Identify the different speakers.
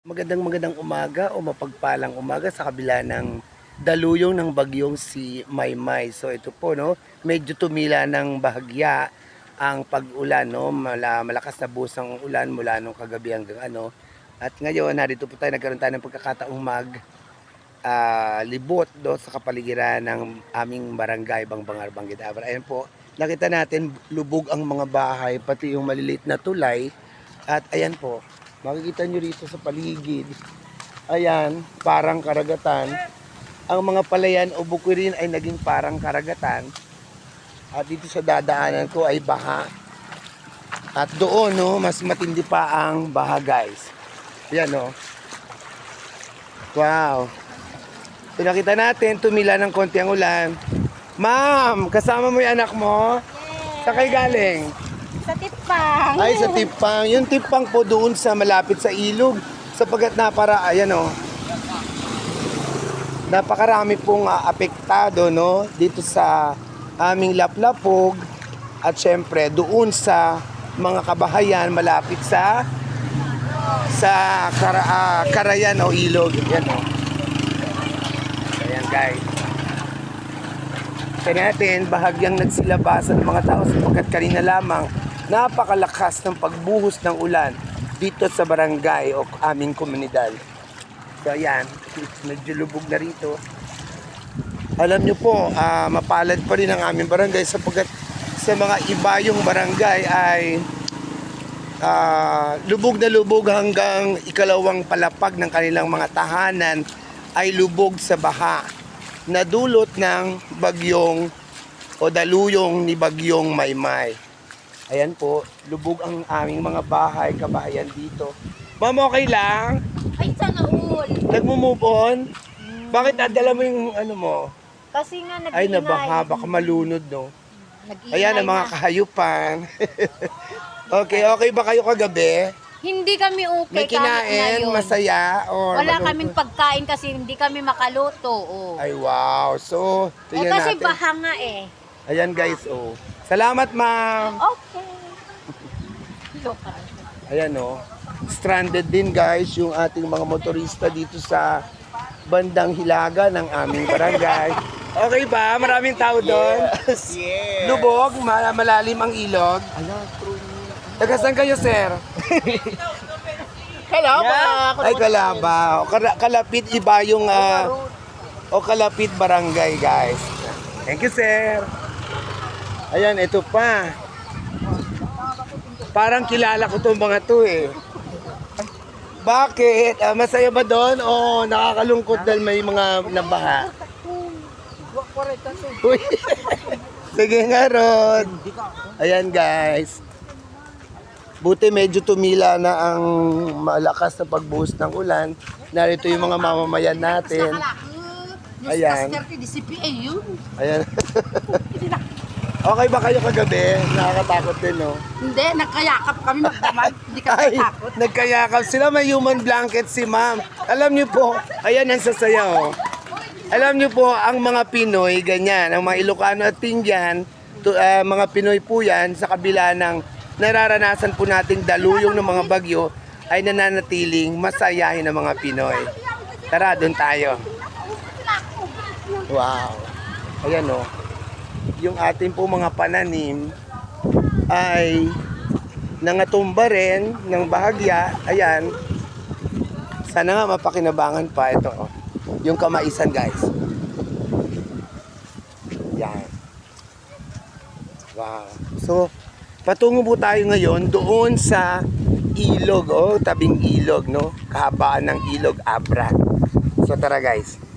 Speaker 1: Magandang umaga o mapagpalang umaga sa kabila ng daluyong ng bagyong si Maymay. So ito po, no, medyo tumila ng bahagya ang pag-ulan, no, malakas na busang ulan mula nung kagabi hanggang ano. At ngayon narito po tayo, nagkaroon tayo ng pagkakataong libot do sa kapaligiran ng aming barangay Bangbangar, Banggit Abra. Ayan po, nakita natin lubog ang mga bahay, pati yung maliliit na tulay. At ayan po, makikita nyo rito sa paligid, ayan, parang karagatan. Ang mga palayan o bukirin ay naging parang karagatan. At dito sa dadaanan ko ay baha. At doon, no, mas matindi pa ang baha, guys. Ayan, no. Wow. So, nakita natin, tumila ng konti ang ulan. Ma'am, kasama mo yung anak mo?
Speaker 2: Yes.
Speaker 1: Saan kayo galing?
Speaker 2: Sa Tipang.
Speaker 1: Ay, sa Tipang. Yung Tipang po doon sa malapit sa ilog. Sapagat ayan o. Napakarami pong apektado, no, dito sa aming Laplapog. At syempre, doon sa mga kabahayan malapit sa Karayan o ilog. Yan o. Ayan, guys. Kaya natin, bahagyang nagsilabasan ng mga tao sapagkat kanina lamang napakalakas ng pagbuhos ng ulan dito sa barangay o aming komunidad. So ayan, medyo lubog na rito. Alam nyo po, mapalad pa rin ang aming barangay sapagkat sa mga iba yung barangay ay lubog na lubog hanggang ikalawang palapag ng kanilang mga tahanan ay lubog sa baha na dulot ng bagyong o daluyong ni bagyong Maymay. Ayan po, lubog ang aming mga bahay, kabahayan dito. Ma'am, okay lang?
Speaker 2: Ay, sana all.
Speaker 1: Nagmo-move on? Bakit nadala mo yung ano mo?
Speaker 2: Kasi nga nag-iingay.
Speaker 1: Ay, nabaha, baka malunod, no?
Speaker 2: Nag-iingay
Speaker 1: Ayan, ang mga
Speaker 2: na.
Speaker 1: kahayupan. Okay ba kayo kagabi?
Speaker 2: Hindi kami okay
Speaker 1: May kinain,
Speaker 2: ngayon.
Speaker 1: masaya, or
Speaker 2: Wala
Speaker 1: malungkot?
Speaker 2: kaming pagkain kasi hindi kami makaluto. Oh.
Speaker 1: Ay, wow. So, tingnan
Speaker 2: kasi
Speaker 1: natin.
Speaker 2: baha nga eh.
Speaker 1: Ayan, guys, oh. Salamat, ma'am.
Speaker 2: Okay. Lokal.
Speaker 1: Ayan, oh. Stranded din, guys, yung ating mga motorista dito sa bandang hilaga ng aming barangay. Okay ba? Maraming tao doon? Yes. Lubog, malalim ang ilog. Taga saan kayo, sir?
Speaker 2: Kalaba.
Speaker 1: Ay, Kalaba. Kalapit iba yung Kalapit barangay, guys. Thank you, sir. Ayan, ito pa. Parang kilala ko itong mga to eh. Bakit? Masaya ba doon? O nakakalungkot dahil may mga nabaha? Uy. Sige nga, Rod. Ayan, guys. Buti medyo tumila na ang malakas na pagbuhos ng ulan. Narito yung mga mamamayan natin. Ayan. Ayan. Okay ba kayo kagabi? Nakakatakot din, no?
Speaker 3: Hindi, nagkayakap kami magdamag. Hindi kami
Speaker 1: Ay,
Speaker 3: takot.
Speaker 1: nagkayakap sila. May human blanket si ma'am. Alam niyo po, ayan ang sasayaw. Alam niyo po, ang mga Pinoy, ganyan, ang mga Ilocano at Tingyan, mga Pinoy po yan, sa kabila ng nararanasan po nating daluyong ng mga bagyo, ay nananatiling masayahin ng mga Pinoy. Tara, doon tayo. Wow. Ayan, o. Yung ating po mga pananim ay nangatumba rin ng bahagya. Ayan. Sana nga mapakinabangan pa ito. Oh. Yung kamaisan, guys. Yan. Wow. So, patungo po tayo ngayon doon sa ilog, tabing ilog, no? Kahabaan ng ilog Abra. So, tara, guys.